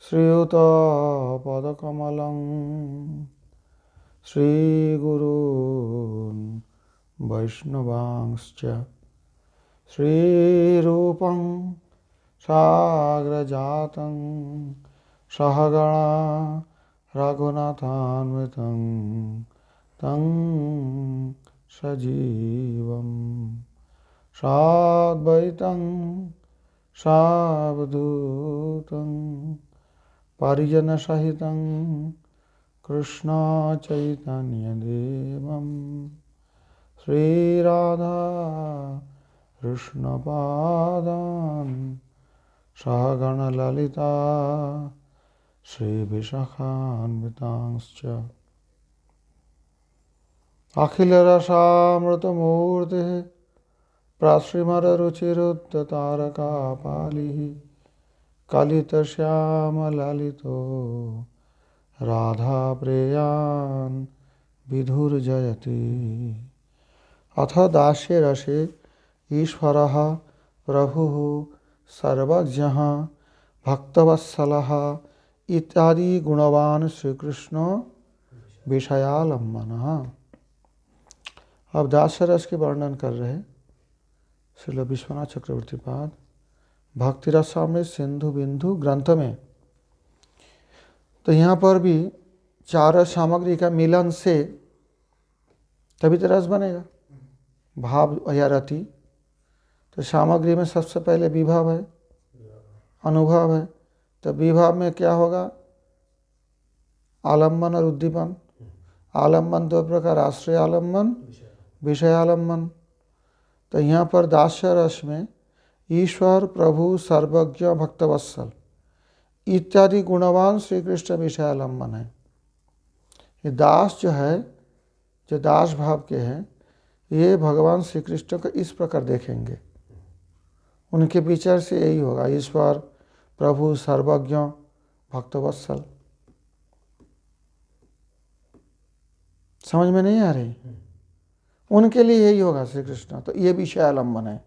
श्रीयुतपदकमलं श्रीगुरून् वैष्णवांश्च श्रीरूपं साग्रजातं सहगणा रघुनाथान्वितं तं सजीवं साद्वैतं सावधूतं परिजनसहितं कृष्ण चैतन्यदेवं श्रीराधा कृष्णपादान् सहगण ललिता श्रीविशाखान्वितांश्च अखिलरसामृतमूर्तिः प्रश्रिमररुचिरुद्धतारकापालिः कलितश्यामललितो राधाप्रेयान् विधुर्जयति। अथ दास्ये रसे ईश्वरः प्रभुः सर्वज्ञः भक्तवत्सलः इत्यादि गुणवान श्री कृष्ण विषयालंबनः। अब दास्य रस के वर्णन कर रहे श्रील विश्वनाथ चक्रवर्ती पाद भक्ति रसामृत सिंधु बिंदु ग्रंथ में। तो यहाँ पर भी चार सामग्री का मिलन से तभी तो रस बनेगा, भाव या रति। तो सामग्री में सबसे पहले विभव है, अनुभव है। तो विभव में क्या होगा? आलम्बन और उद्दीपन। आलम्बन दो प्रकार, आश्रय आलम्बन, विषय आलम्बन। तो यहाँ पर दास्य रस में ईश्वर प्रभु सर्वज्ञ भक्तवत्सल इत्यादि गुणवान श्री कृष्ण विषय आलम्बन है। ये दास जो है, जो दास भाव के हैं, ये भगवान श्री कृष्ण को इस प्रकार देखेंगे। उनके विचार से यही होगा, ईश्वर प्रभु सर्वज्ञ भक्तवत्सल। समझ में नहीं आ रही? उनके लिए यही होगा श्री कृष्ण। तो ये विषय आलम्बन है।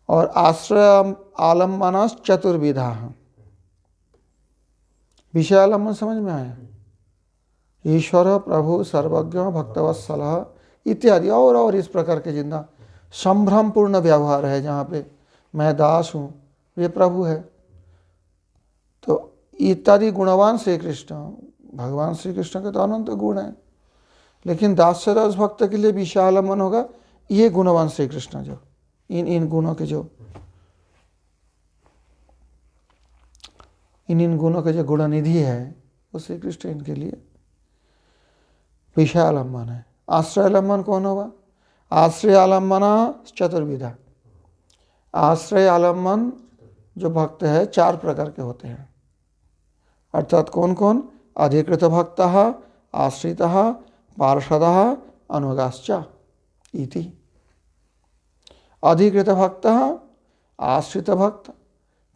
और आश्रय आलम्बन चतुर्विधा। विषय आलम्बन समझ में आया? ईश्वर प्रभु सर्वज्ञ भक्तवत्सल इत्यादि और इस प्रकार के जिंदा संभ्रम पूर्ण व्यवहार है, जहाँ पे मैं दास हूँ, ये प्रभु है। तो इत्यादि गुणवान श्री कृष्ण, भगवान श्री कृष्ण के तो अनंत गुण है, लेकिन दासरस भक्त के लिए विशालमन होगा ये गुणवान श्री कृष्ण, जो इन गुणों के जो इन गुणों के जो गुणनिधि है वो श्री कृष्ण इनके लिए विषयालंबन है। आश्रय आलम्बन कौन होगा? आश्रय आलम्बन चतुर्विधा। आश्रय आलम्बन जो भक्त है चार प्रकार के होते हैं। अर्थात कौन कौन? अधिकृत भक्त, आश्रित, पार्षद, अनुगाश्च इति। अधिकृत भक्त, आश्रित भक्त,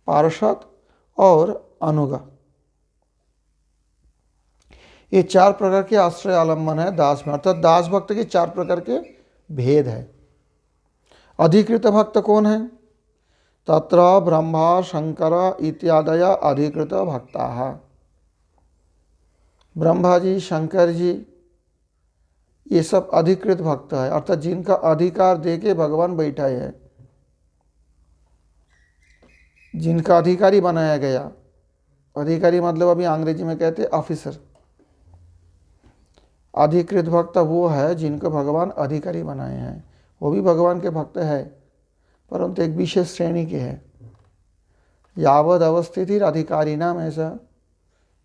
पार्षद और अनुगा, ये चार प्रकार के आश्रय आलम्बन है दास में। अर्थात दास भक्त के चार प्रकार के भेद है। अधिकृत भक्त कौन है? तत्र ब्रह्मा शंकर इत्यादय अधिकृत भक्ता। ब्रह्मा जी, शंकर जी, ये सब अधिकृत भक्त है, अर्थात जिनका अधिकार देके भगवान बैठाए हैं, जिनका अधिकारी बनाया गया। अधिकारी मतलब अभी अंग्रेजी में कहते हैं ऑफिसर। अधिकृत भक्त वो है जिनको भगवान अधिकारी बनाए हैं। वो भी भगवान के भक्त है, परंतु एक विशेष श्रेणी के हैं। यावद अवस्थिति अधिकारी नाम, ऐसा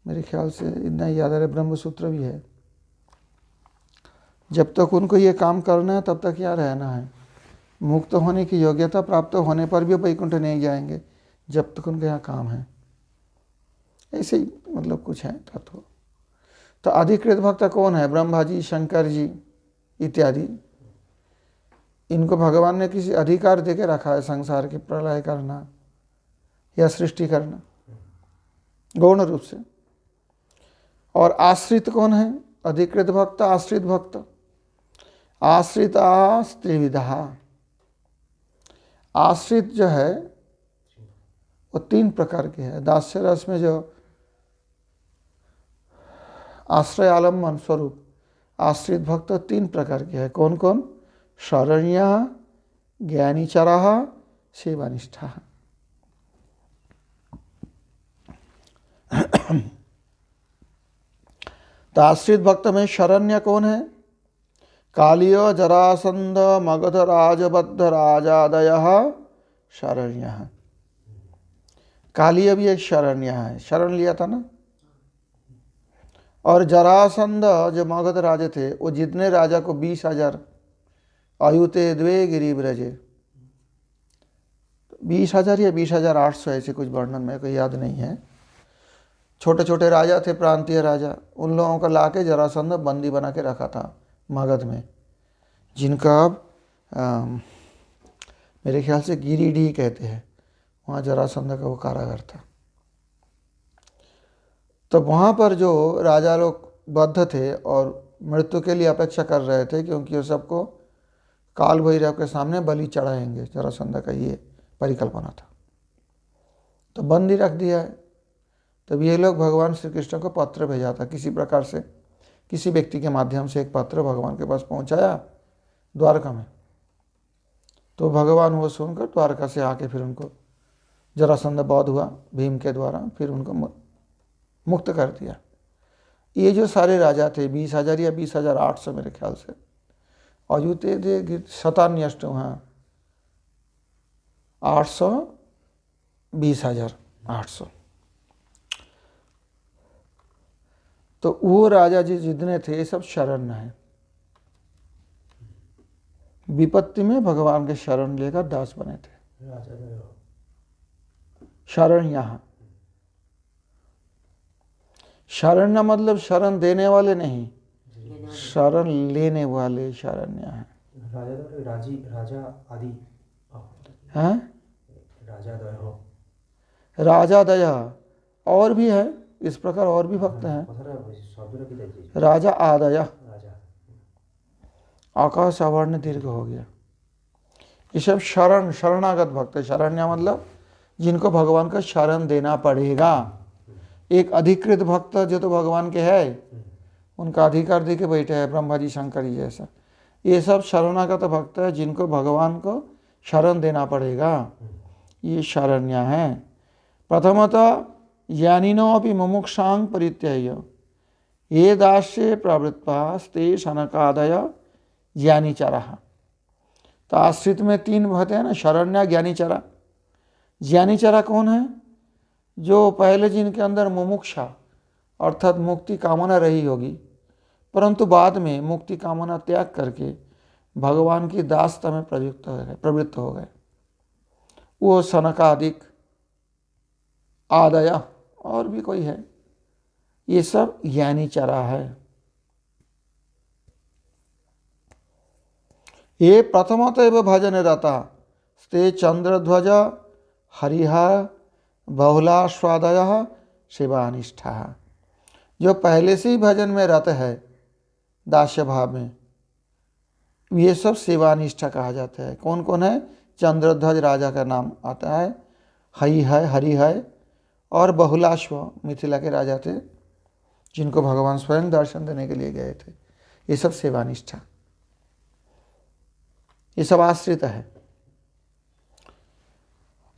मेरे ख्याल से इतना याद आ रहा है, ब्रह्म सूत्र भी है। जब तक उनको ये काम करना है तब तक यहाँ रहना है। मुक्त होने की योग्यता प्राप्त होने पर भी वैकुंठ नहीं जाएंगे जब तक उनके यहाँ काम है। ऐसे ही मतलब कुछ है तत्व। तो अधिकृत भक्त कौन है? ब्रह्मा जी, शंकर जी इत्यादि। इनको भगवान ने किसी अधिकार देके रखा है, संसार की प्रलय करना या सृष्टि करना गौण रूप से। और आश्रित कौन है? अधिकृत भक्त, आश्रित भक्त। आश्रिता त्रिविधा। आश्रित जो है वो 3 प्रकार के हैं। दास्य रस में जो आश्रय आलम्बन स्वरूप आश्रित भक्त 3 प्रकार के हैं। कौन कौन? शरण्य, ज्ञानीचरा, सेवानिष्ठा। तो आश्रित भक्त में शरण्य कौन है? कालिय, जरासंध, मगध, राजबद्ध, राजादय शरण्य। कालिय भी एक शरण्य है, शरण लिया था ना। और जरासंध जो मगध राजा थे, वो जितने राजा को 20,000 आयुते द्वे गिरिव्रजे, 20,000 या 20,800 ऐसे कुछ वर्णन मेरे को याद नहीं है। छोटे छोटे राजा थे, प्रांतीय राजा, उन लोगों को लाके जरासंध बंदी बना के रखा था मगध में, जिनका मेरे ख्याल से गिरिडीह कहते हैं, वहाँ जरासंध का वो कारागार था। तो वहाँ पर जो राजा लोग बद्ध थे और मृत्यु के लिए अपेक्षा कर रहे थे, क्योंकि वो सबको काल भैरव के सामने बलि चढ़ाएंगे, जरासंध का ये परिकल्पना था। तो बंदी रख दिया है। तब ये लोग भगवान श्री कृष्ण को पत्र भेजा था, किसी प्रकार से किसी व्यक्ति के माध्यम से एक पत्र भगवान के पास पहुंचाया द्वारका में। तो भगवान वो सुनकर द्वारका से आके फिर उनको जरासंध बध हुआ भीम के द्वारा, फिर उनको मुक्त कर दिया। ये जो सारे राजा थे 20,000 या 20,800 मेरे ख्याल से, अयुते दे शतान्यष्ट, हाँ 800, 20,800। तो वो राजा जी जितने थे सब शरण है, विपत्ति में भगवान के शरण लेकर दास बने थे। शरण, यहाँ शरण मतलब शरण देने वाले नहीं, शरण लेने वाले शरण्य हैं। राजा आदि हैं, राजा दया और भी है, इस प्रकार और भी भक्त हैं। राजा आदया, आकाश आवर्ण दीर्घ हो गया। ये सब शरण, शरणागत भक्त है। शरण्य मतलब जिनको भगवान का शरण देना पड़ेगा। एक अधिकृत भक्त जो तो भगवान के है, उनका अधिकार दे के बैठे हैं, ब्रह्मा जी शंकर जी जैसा। ये सब शरणागत भक्त है, जिनको भगवान को शरण देना पड़ेगा, ये शरण्य हैं। प्रथमतः ज्ञानिनो अपि मुमुक्षां परित्यज्य ये दास्ये प्रवृत्तास्ते शनकादय ज्ञानीचरः। तो आश्रित में 3 भक्त हैं ना, शरण्य, ज्ञानीचरा। ज्ञानीचरा कौन है? जो पहले जिनके अंदर मुमुक्षा अर्थात मुक्ति कामना रही होगी, परंतु बाद में मुक्ति कामना त्याग करके भगवान की दासता में प्रवृत्त हो गए। वो सनकादिक, आदया और भी कोई है, ये सब ज्ञानीचरा है। ये प्रथमतः भजन रता स्ते चंद्रध्वज हरिहर बहुलाश्वादय शिवानिष्ठा। जो पहले से ही भजन में रत है दास्य भाव में, ये सब सेवानिष्ठा कहा जाता है। कौन कौन है? चंद्रध्वज राजा का नाम आता है, हरि है और बहुलाश्व मिथिला के राजा थे, जिनको भगवान स्वयं दर्शन देने के लिए गए थे। ये सब सेवानिष्ठा, ये सब आश्रित है।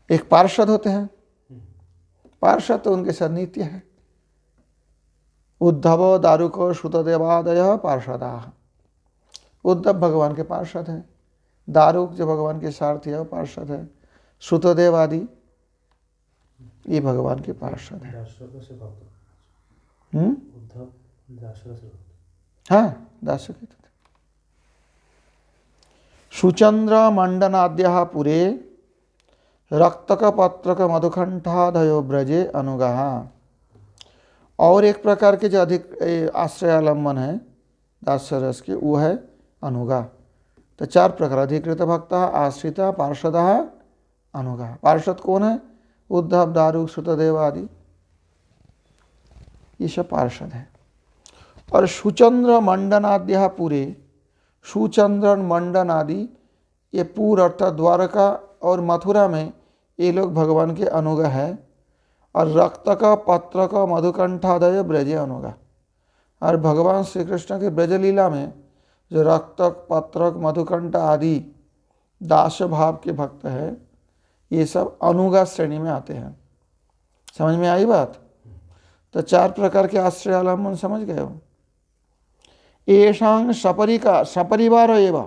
एक पार्षद होते हैं, पार्षद तो उनके साथ नित्य है। उद्धव, दारुको, श्रुतदेवादय पार्षदा। उद्धव भगवान के पार्षद हैं, दारुक जो भगवान के सारथी है वो पार्षद है, श्रुतदेव आदि ये भगवान के पार्षद है। हाँ, दास के थे। सुचंद्र मंडनाद्य पुरे रक्तक पत्रक मधुकंठादयो ब्रजे अनुगाह। और एक प्रकार के जो अधिक आश्रयालंबन है दास्य रस के, वो है अनुगा। तो 4 प्रकार, अधिकृत भक्त, आश्रित, पार्षद, अनुगा। पार्षद कौन है? उद्धव, दारुक, श्रुतदेव आदि, ये सब पार्षद है। और सुचंद्र मंडनाद्य पूरे, सुचंद्र मंडन आदि, ये पूर अर्थात द्वारका और मथुरा में ये लोग भगवान के अनुग है। और रक्त का पत्र का मधुकंठादय ब्रजे अनुगा, और भगवान श्री कृष्ण के ब्रज लीला में जो रक्त पत्रक मधुकंठ आदि दास भाव के भक्त है, ये सब अनुगा श्रेणी में आते हैं। समझ में आई बात? तो 4 प्रकार के आश्रय आलम्बन समझ गए हो। येषां सपरिवार एव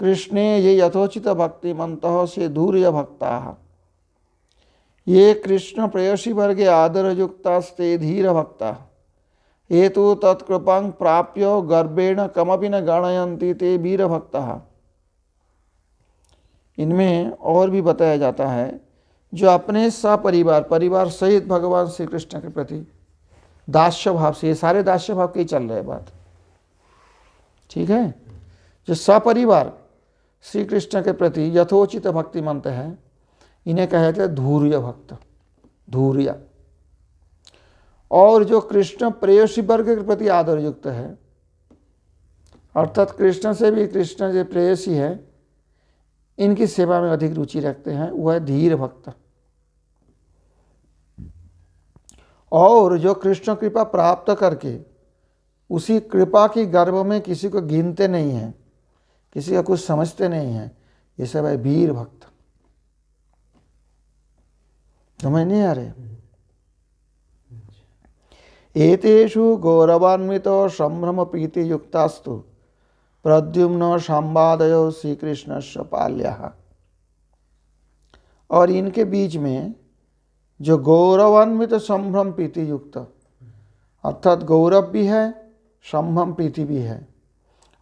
कृष्णे ये यथोचित भक्तिमन्तः से धूर्य भक्ता, ये कृष्ण प्रेयसी वर्गे आदर युक्तास्ते धीर भक्ता, ये तो तत्कृपां प्राप्य गर्भेण कमपि न गणयन्ति ते वीर भक्ता। इनमें और भी बताया जाता है जो अपने सपरिवार परिवार सहित भगवान श्री कृष्ण के प्रति दास्य भाव से, ये सारे दास्य भाव के ही चल रहे बात, ठीक है। जो सपरिवार श्री कृष्ण के प्रति यथोचित भक्तिमंत है, इन्हें कहते हैं धूर्य भक्त, धूर्य। और जो कृष्ण प्रेयसी वर्ग के प्रति आदर युक्त है, अर्थात कृष्ण से भी कृष्ण जो प्रेयसी है इनकी सेवा में अधिक रुचि रखते हैं, वह है धीर भक्त। और जो कृष्ण कृपा प्राप्त करके उसी कृपा की गर्भ में किसी को गिनते नहीं हैं, किसी का कुछ समझते नहीं हैं, ये सब है वीर भक्त। समझ नहीं आ रहे? एतेषु गौरवान्वित संभ्रम प्रीति युक्तास्तु प्रद्युम्न संवादयो श्री कृष्णस्य पाल्यः। और इनके बीच में जो गौरवान्वित संभ्रम प्रीति युक्त, अर्थात गौरव भी है, संभ्रम प्रीति भी है,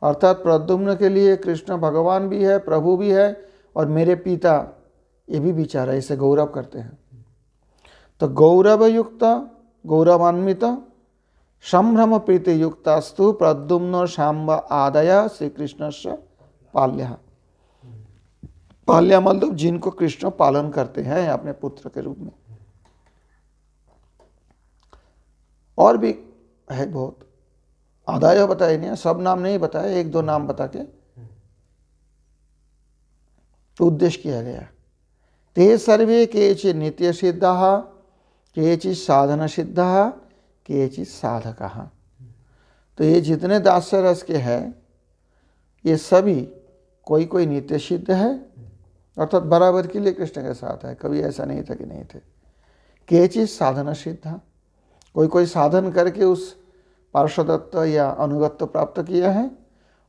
अर्थात प्रद्युम्न के लिए कृष्ण भगवान भी है, प्रभु भी है, और मेरे पिता ये भी बेचारा, इसे गौरव करते हैं। तो गौरव युक्त गौरवान्वित संभ्रम प्रीति युक्तास्तु प्रद्युम्न सांब आदय श्री कृष्णस्य पाल्यः। पाल्य मतलब जिनको कृष्ण पालन करते हैं अपने पुत्र के रूप में। और भी है बहुत, आदाय बताए नहीं, सब नाम नहीं बताए, 1-2 नाम बता के तो उद्देश्य किया गया। ते सर्वे केचित् नित्य सिद्धाः, केचित् साधन सिद्धाः, केचित् साधकाः। तो ये जितने दास्य रस के हैं ये सभी कोई कोई नित्य सिद्ध है, अर्थात बराबर के लिए कृष्ण के साथ है, कभी ऐसा नहीं था कि नहीं थे। केचित् साधन सिद्धा, कोई कोई साधन करके उस पार्षदत्व या अनुगत्व प्राप्त किया है।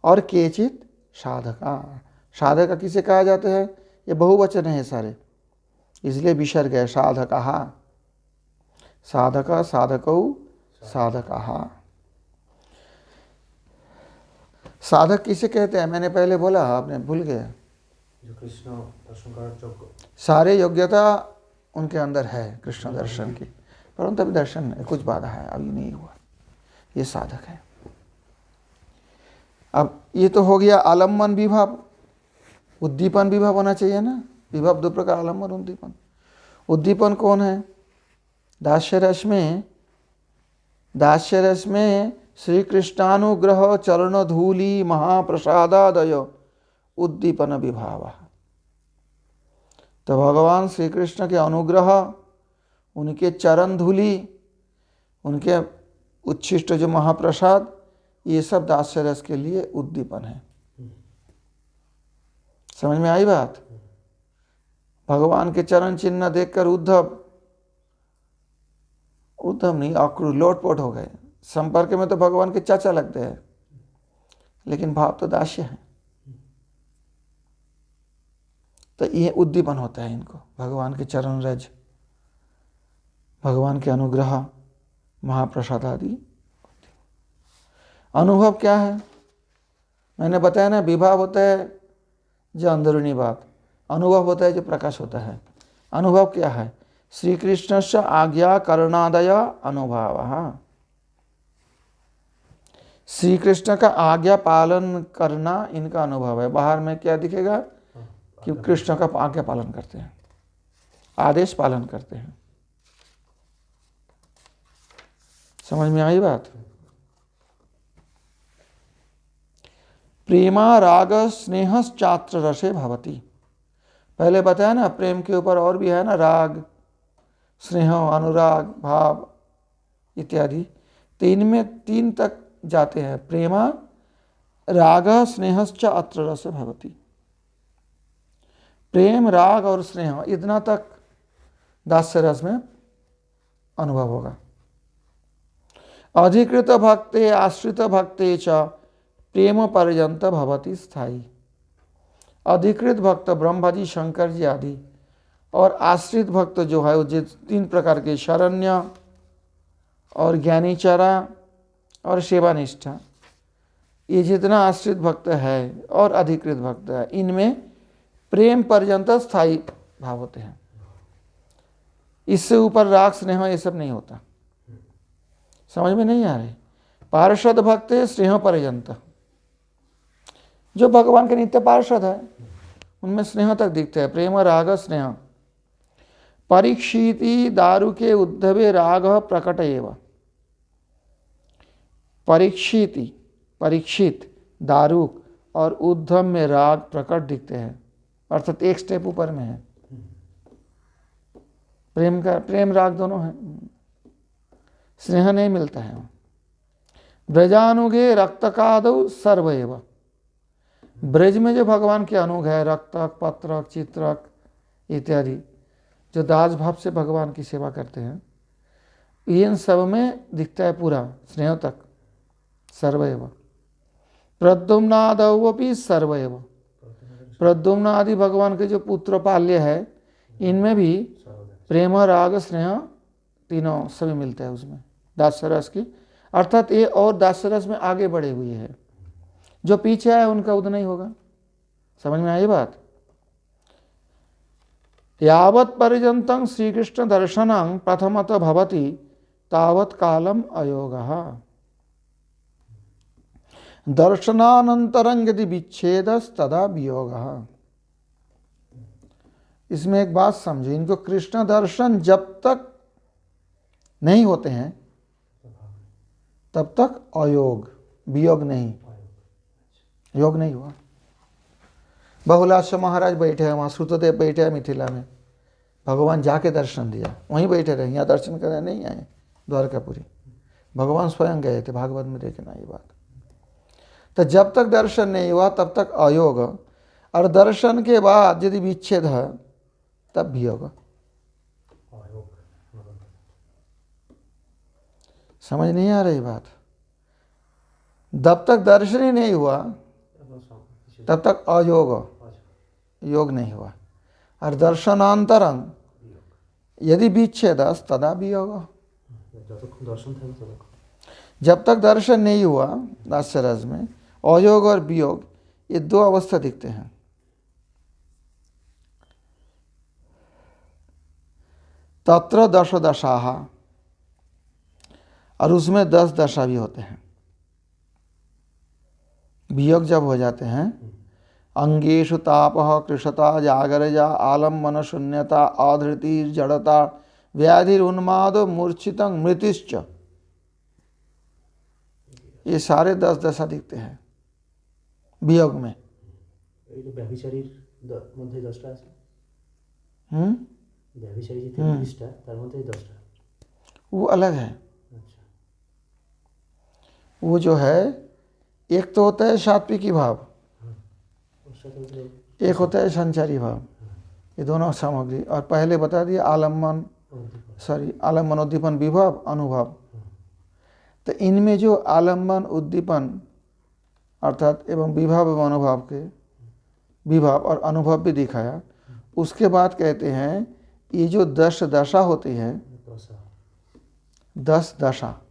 और केचित् साधका, साधका किसे कहा जाता है? ये बहुवचन है सारे, इसलिए विसर्ग है साधका, साधका साधकौ साधका। साधक किसे कहते हैं? मैंने पहले बोला, आपने भूल गए। जो कृष्ण दर्शन का जो सारे योग्यता उनके अंदर है कृष्ण दर्शन की, परंतु अभी दर्शन में कुछ बाधा है, अभी नहीं हुआ, ये साधक है। अब ये तो हो गया आलम्बन विभव, उद्दीपन विभव होना चाहिए ना। विभव 2 प्रकार, आलम्बन उद्दीपन। उद्दीपन कौन है? दास्य रस में श्री कृष्णानुग्रह चरण धूलि महाप्रसादादय उद्दीपन विभाव। तो भगवान श्री कृष्ण के अनुग्रह, उनके चरण धूलि, उनके उच्छिष्ट जो महाप्रसाद, ये सब दास्य रस के लिए उद्दीपन है। समझ में आई बात? भगवान के चरण चिन्ह देखकर उद्धव नहीं, अक्रूर लोटपोट हो गए। संपर्क में तो भगवान के चाचा लगते हैं, लेकिन भाव तो दास्य है। तो ये उद्दीपन होता है इनको, भगवान के चरण रज, भगवान के अनुग्रह, महाप्रसाद आदि। अनुभव क्या है? मैंने बताया ना, विभाव होता है जो अंदरूनी बात, अनुभव होता है जो प्रकाश होता है। अनुभव क्या है? श्री कृष्ण से आज्ञा करणादय अनुभव। श्री कृष्ण का आज्ञा पालन करना इनका अनुभव है। बाहर में क्या दिखेगा कि कृष्ण का आज्ञा पालन करते हैं, आदेश पालन करते हैं। समझ में आई बात? प्रेमा राग स्नेहश्चात्र रसे भवति। पहले बताया ना, प्रेम के ऊपर और भी है ना, राग, स्नेह, अनुराग, भाव इत्यादि। तो इनमें 3 तक जाते हैं। प्रेम राग स्नेहश्च अत्र रस भवति। प्रेम, राग और स्नेह, इतना तक दास्य रस में अनुभव होगा। अधिकृत भक्ते आश्रित भक्ते च प्रेम पर्यंत भवति स्थायी। अधिकृत भक्त ब्रह्मा जी, शंकर जी आदि, और आश्रित भक्त जो है वो 3 प्रकार के, शरण्य और ज्ञानीचरा और सेवानिष्ठा, ये जितना आश्रित भक्त है और अधिकृत भक्त है, इनमें प्रेम पर्यंत स्थायी भाव होते हैं। इससे ऊपर राग स्नेह ये सब नहीं होता। समझ में नहीं आ रही? पार्षद भक्त स्नेह पर्यंत, जो भगवान के नित्य पार्षद है उनमें स्नेह तक दिखते हैं। प्रेम राग स्नेह। परीक्षिति दारु के उद्धवे राग प्रकट एव। परीक्षित दारुक और उद्धव में राग प्रकट दिखते हैं, अर्थात एक स्टेप ऊपर में है। प्रेम राग दोनों है, स्नेह नहीं मिलता है। ब्रजानुगे रक्तकादौ सर्वैव। ब्रज में जो भगवान के अनुग है, रक्तक, पत्रक, चित्रक इत्यादि, जो दास भाव से भगवान की सेवा करते हैं, इन सब में दिखता है पूरा स्नेह तक। सर्वैव प्रद्युम्नादवपि सर्वैव। प्रद्युम्न आदि भगवान के जो पुत्र पाल्य है, इनमें भी प्रेम राग स्नेह तीनों सभी मिलते हैं उसमें, दासरस की। अर्थात ये और दासरस में आगे बढ़े हुए हैं, जो पीछे है उनका उतना ही होगा। समझ में आई बात? यावत् पर्यन्तं श्री कृष्ण दर्शनं प्रथमतः भवति तावत् कालम अयोगः। दर्शनानंतरं यदि विच्छेदस्तदा वियोगः। इसमें एक बात समझो, इनको कृष्ण दर्शन जब तक नहीं होते हैं तब तक अयोग, वियोग नहीं, योग नहीं हुआ। बहुलाश महाराज बैठे हैं वहाँ, श्रुतदेव बैठे हैं मिथिला में, भगवान जाके दर्शन दिया, वहीं बैठे रहे, यहाँ दर्शन करने नहीं आए द्वारकापुरी। भगवान स्वयं गए थे, भागवत में देखना ये बात। तो जब तक दर्शन नहीं हुआ तब तक अयोग, और दर्शन के बाद यदि विच्छेद है तब वियोग। समझ नहीं आ रही बात? जब तक दर्शन ही नहीं हुआ तब तक अयोग, योग नहीं हुआ। और दर्शनांतरं यदि विच्छेद तदा वियोग। जब तक दर्शन नहीं हुआ दास्य रस में, अयोग और वियोग ये 2 अवस्था दिखते हैं। तत्र 10 दशाः, और उसमें 10 दशा भी होते हैं। वियोग जब हो जाते हैं, अंगेषु तापः कृशता जागरजा आलम्बन शून्यता आधृति जड़ता व्याधिरुन्माद मूर्छितं मृतिश्च, ये सारे 10 दशा दिखते हैं वियोग में। वो अलग है। वो जो है, एक तो होता है सात्विकी भाव, एक होता है संचारी भाव, ये दोनों सामग्री। और पहले बता दिया आलम्बन उद्दीपन विभव अनुभव। तो इनमें जो आलम्बन उद्दीपन अर्थात एवं विभव एवं अनुभव के विभव और अनुभव भी दिखाया, उसके बाद कहते हैं ये जो 10 दशा होती है, 10 दशा,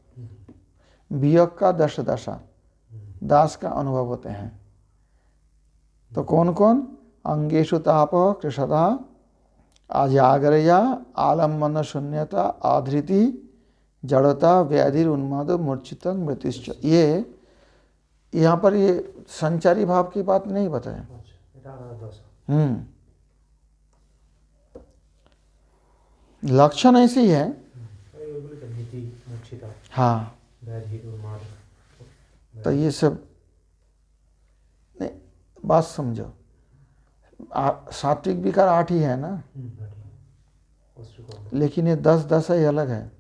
वियोग का 10 दशा दास का अनुभव होते हैं। तो कौन कौन? अंगेषु ताप कृशता अजागरया आलम्बन शून्यता आधृति जड़ता व्याधि उन्माद मूर्छितं मृत्युश्च। ये यहाँ पर ये संचारी भाव की बात नहीं बताए। लक्षण ऐसी है। हाँ, तो ये सब नहीं, बात समझो। सात्विक विकार 8 ही है ना, लेकिन ये 10 दशा ही अलग है।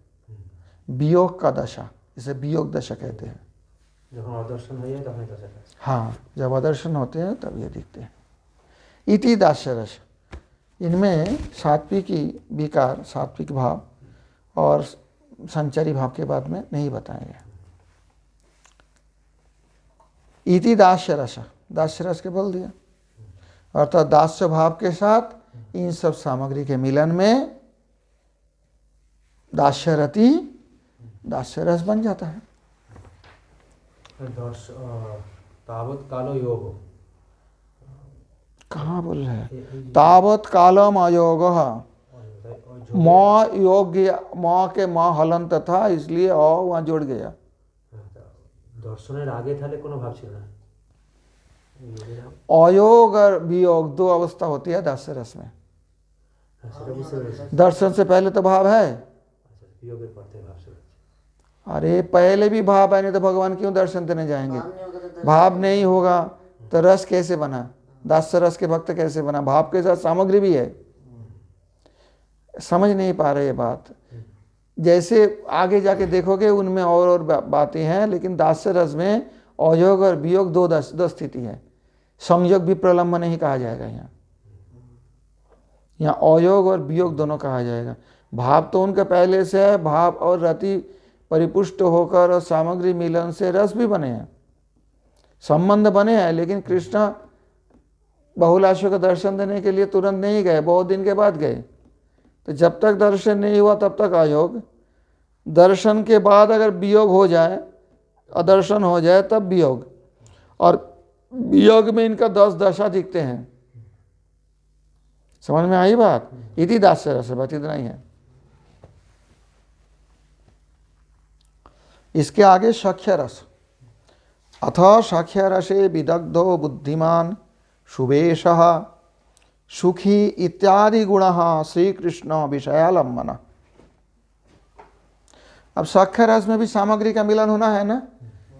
वियोग का दशा, इसे वियोग दशा कहते हैं। जब आदर्शन है तब दशा है। हाँ, जब आदर्शन होते हैं तब ये दिखते हैं। इति दास्यरस, इनमें सात्विकी विकार, सात्विक भाव और संचारी भाव के बाद में नहीं बताया गया। इति दास्यरस, दास्यरस के बोल दिया, अर्थात दास्य भाव के साथ इन सब सामग्री के मिलन में दास्यरति, दास्यरस बन जाता है। तावत कालो योग, कहाँ बोल रहे हैं? तावत कालम अयोग, म योग्य, म के म हलंत था, इसलिए अ वहाँ जोड़ गया। दर्शनेर आगे थाले कोनो भाव छिलो ना। अयोग और वियोग 2 अवस्था होती है दास्य रस में। दर्शन से पहले तो भाव है। अरे पहले भी भाव है, नहीं तो भगवान क्यों दर्शन देने जाएंगे? भाव नहीं होगा तो रस कैसे बना? दास्य रस के भक्त कैसे बना? भाव के साथ सामग्री भी है। समझ नहीं पा रहे ये बात। जैसे आगे जाके देखोगे उनमें और बातें हैं, लेकिन दास्य रस में अयोग और वियोग 2 स्थिति है। संयोग भी प्रलंब नहीं कहा जाएगा यहाँ, यहाँ अयोग और वियोग दोनों कहा जाएगा। भाव तो उनका पहले से है, भाव और रति परिपुष्ट होकर और सामग्री मिलन से रस भी बने हैं, संबंध बने हैं, लेकिन कृष्ण बहुलाशों का दर्शन देने के लिए तुरंत नहीं गए, बहुत दिन के बाद गए। तो जब तक दर्शन नहीं हुआ तब तक अयोग, दर्शन के बाद अगर वियोग हो जाए, अदर्शन हो जाए तब वियोग, और वियोग में इनका 10 दशा दिखते हैं। समझ में आई बात? इति दास्य रस, बात इतना ही है। इसके आगे सख्य रस, अथ सख्य रसे विदग्धो बुद्धिमान शुभेशः सुखी इत्यादि गुण श्री कृष्ण विषयालंबन। अब सख्य रस में भी सामग्री का मिलन होना है ना,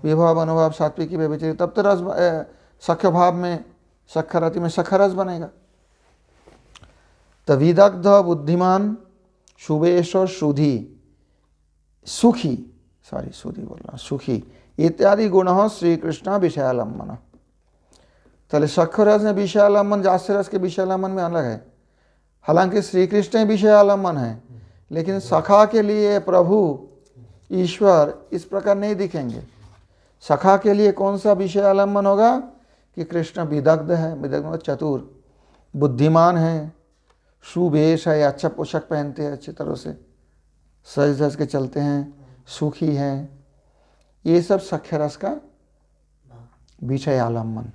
विभव अनुभव सात्विकी व्यभिचारी, तब तो रस सख्य भाव में, सख्य रति में सख्य रस बनेगा। तो विदग्ध बुद्धिमान शुभेश शुद्धि सुखी, सॉरी सुधी बोल रहा, सुखी इत्यादि गुण श्री कृष्ण विषयालंबन। चले सख्य रस में विषयालंबन दास्य रस के विषयालंबन में अलग है। हालांकि श्री कृष्ण विषयालंबन है, लेकिन सखा के लिए प्रभु ईश्वर इस प्रकार नहीं दिखेंगे। सखा के लिए कौन सा विषयालंबन होगा कि कृष्ण विदग्ध है, विदग्ध मतलब चतुर, बुद्धिमान है, सुवेश है, अच्छा पोशाक पहनते हैं, अच्छी तरह से सज धज के चलते हैं, सुखी हैं, ये सब सख्य रस का विषयालंबन।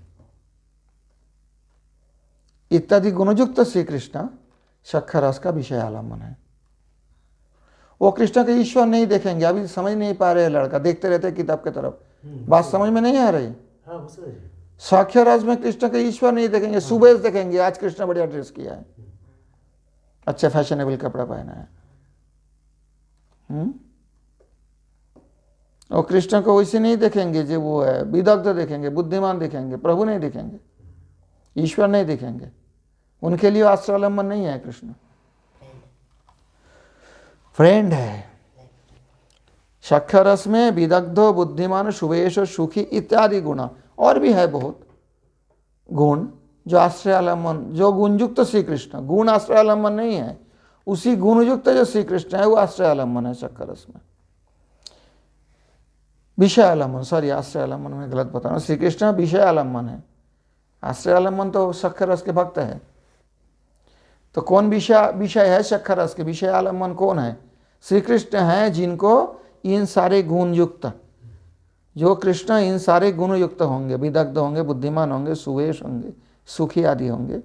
इत्यादि गुणयुक्त श्री कृष्ण सख्य रस का विषयालंबन है। वो कृष्ण के ईश्वर नहीं देखेंगे, अभी समझ नहीं पा रहे लड़का, देखते रहते किताब की तरफ, बात समझ में नहीं आ रही। सख्य रस में कृष्ण के ईश्वर नहीं देखेंगे, सुबेश देखेंगे, आज कृष्ण बढ़िया ड्रेस किया है, अच्छा फैशनेबल कपड़ा पहना है। और कृष्ण को वैसे नहीं देखेंगे जो वो है, विदग्ध देखेंगे, बुद्धिमान देखेंगे, प्रभु नहीं देखेंगे, ईश्वर नहीं देखेंगे। उनके लिए आश्रयालंबन नहीं है, कृष्ण फ्रेंड है। सख्य रस में विदग्ध बुद्धिमान शुभेश सुखी इत्यादि गुण, और भी है बहुत गुण जो आश्रयालंबन, जो गुणयुक्त श्री कृष्ण, गुण आश्रयालंबन नहीं है, उसी गुणयुक्त जो श्री कृष्ण है वो आश्रयालंबन है सख्य रस में। विषयालंबन, सॉरी आश्रयालंबन में गलत बता रहा हूँ, श्री कृष्ण विषयालंबन है, आश्रयालंबन तो सख्य रस के भक्त है। तो कौन विषय है सख्य रस के? विषयालंबन कौन है? श्री कृष्ण है, जिनको इन सारे गुण युक्त, जो कृष्ण इन सारे गुण युक्त होंगे, विदग्ध होंगे, बुद्धिमान होंगे, सुवेश होंगे, सुखी आदि होंगे।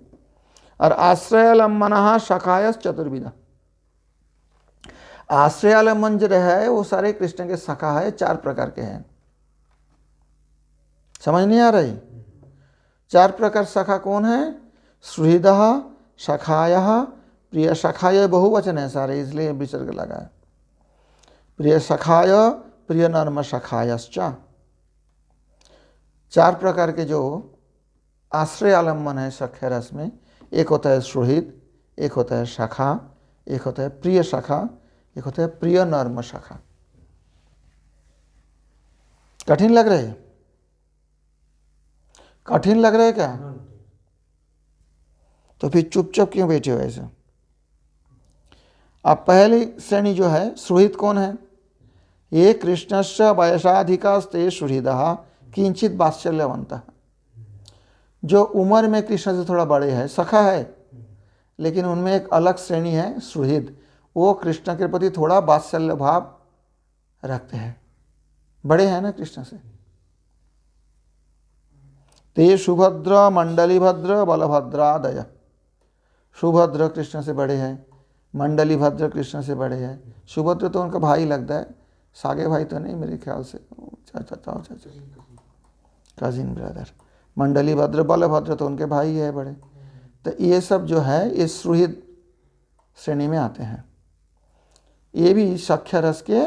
और आश्रयालंबन सखायस चतुर्विधा, आश्रयालंबन जो है वो सारे कृष्ण के सखा है, 4 प्रकार के हैं। समझ नहीं आ रही? 4 प्रकार सखा कौन है? सुहृद सखाय, प्रिय सखाय बहुवचन है सारे, इसलिए विसर्ग लगा है। प्रिय सखाय, प्रिय नर्म सखायश्च, 4 प्रकार के जो आश्रयालंबन है सख्य रस में, एक होता है सुहृद, एक होता है सखा, एक होता है प्रिय सखा, एक होता है प्रिय नर्म सखा। कठिन लग रहे? कठिन लग रहा है क्या? तो फिर चुपचाप क्यों बैठे हो ऐसे? अब पहली श्रेणी जो है, सुहृद कौन है? ये कृष्णस्य वयसाधिकास्ते सुहृदः किंचित वात्सल्यवन्तः। जो उम्र में कृष्ण से थोड़ा बड़े हैं, सखा है, लेकिन उनमें एक अलग श्रेणी है सुहृद। वो कृष्ण के प्रति थोड़ा वात्सल्य भाव रखते हैं, बड़े हैं ना कृष्ण से। ते सुभद्र मंडलीभद्र बलभद्रादय। सुभद्र कृष्ण से बड़े हैं, मंडलीभद्र कृष्ण से बड़े हैं। सुभद्र तो उनका भाई लगता है, सागे भाई तो नहीं मेरे ख्याल से, चाचा कजिन ब्रदर। मंडलीभद्र बलभद्र तो उनके भाई है बड़े। तो ये सब जो है ये सुहृद श्रेणी में आते हैं। ये भी सख्य रस के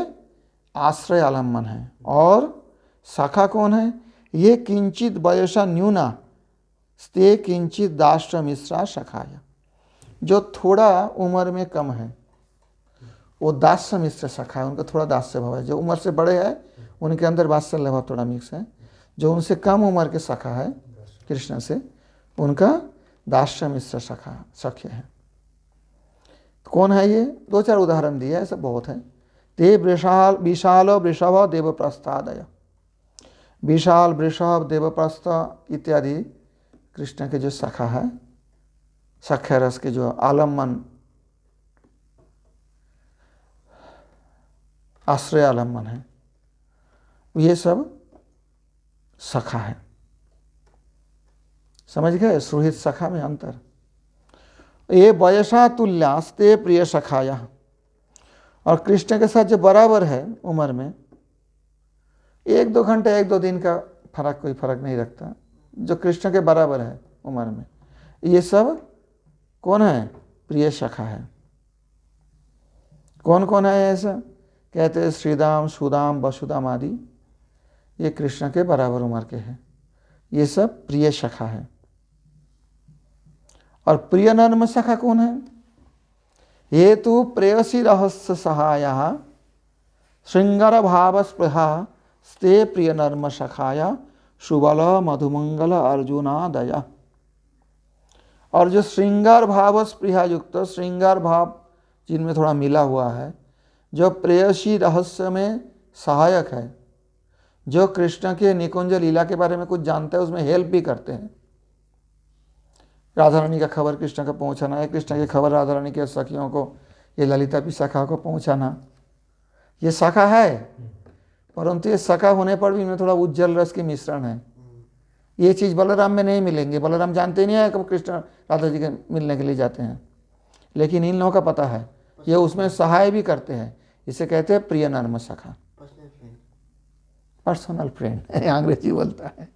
आश्रय आलम्बन है। और सखा कौन है? ये किंचित वयसा न्यूना स्ते किंचित दाष्ट्र मिश्रा सखाया। जो थोड़ा उम्र में कम है वो दास्य मिश्र सखा है, उनका थोड़ा दास्य भाव है। जो उम्र से बड़े हैं उनके अंदर वात्सल्य भाव थोड़ा मिक्स है। जो उनसे कम उम्र के सखा है कृष्ण से, उनका दास्य मिश्र सखा सख्य है। कौन है ये? दो चार उदाहरण दिए, ऐसा बहुत है। ते विशाल वृषभ देवप्रस्थादय। विशाल वृषभ देवप्रस्थ इत्यादि कृष्ण के जो सखा है, सख्य रस के जो आलम्बन आश्रय आलम्बन है, ये सब सखा है। समझ गए? सुहृद सखा में अंतर। ये वयसा तुल्यास्ते प्रिय सखाया। और कृष्ण के साथ जो बराबर है उम्र में, 1-2 घंटे 1-2 दिन का फर्क, कोई फर्क नहीं रखता, जो कृष्ण के बराबर है उम्र में, ये सब कौन है? प्रिय सखा है। कौन कौन है ऐसा? कहते हैं श्रीदाम, सुदाम, वसुदाम आदि, ये कृष्ण के बराबर उम्र के हैं। ये सब प्रिय सखा है। और प्रिय नर्म सखा कौन है? ये तो प्रेयसी रहस्य सहाया श्रृंगार भाव स्पृहा स्ते प्रिय नर्म सखाया सुबल मधुमंगल अर्जुनादया। और जो श्रृंगार भाव स्पृहा युक्त, श्रृंगार भाव जिनमें थोड़ा मिला हुआ है, जो प्रेयसी रहस्य में सहायक है, जो कृष्ण के निकुंज लीला के बारे में कुछ जानते हैं, उसमें हेल्प भी करते हैं। राधा रानी का खबर कृष्ण का पहुंचाना है, कृष्ण की खबर राधा रानी के सखियों को, ये ललिता भी सखा को पहुंचाना, ये सखा है। परंतु ये सखा होने पर भी इनमें थोड़ा उज्जवल रस की मिश्रण है। ये चीज़ बलराम में नहीं मिलेंगे। बलराम जानते नहीं है कब कृष्ण राधा जी के मिलने के लिए जाते हैं, लेकिन इन लोगों का पता है, ये उसमें सहाय भी करते हैं। इसे कहते हैं प्रिय नर्म सखा, पर्सनल फ्रेंड अंग्रेजी बोलता है।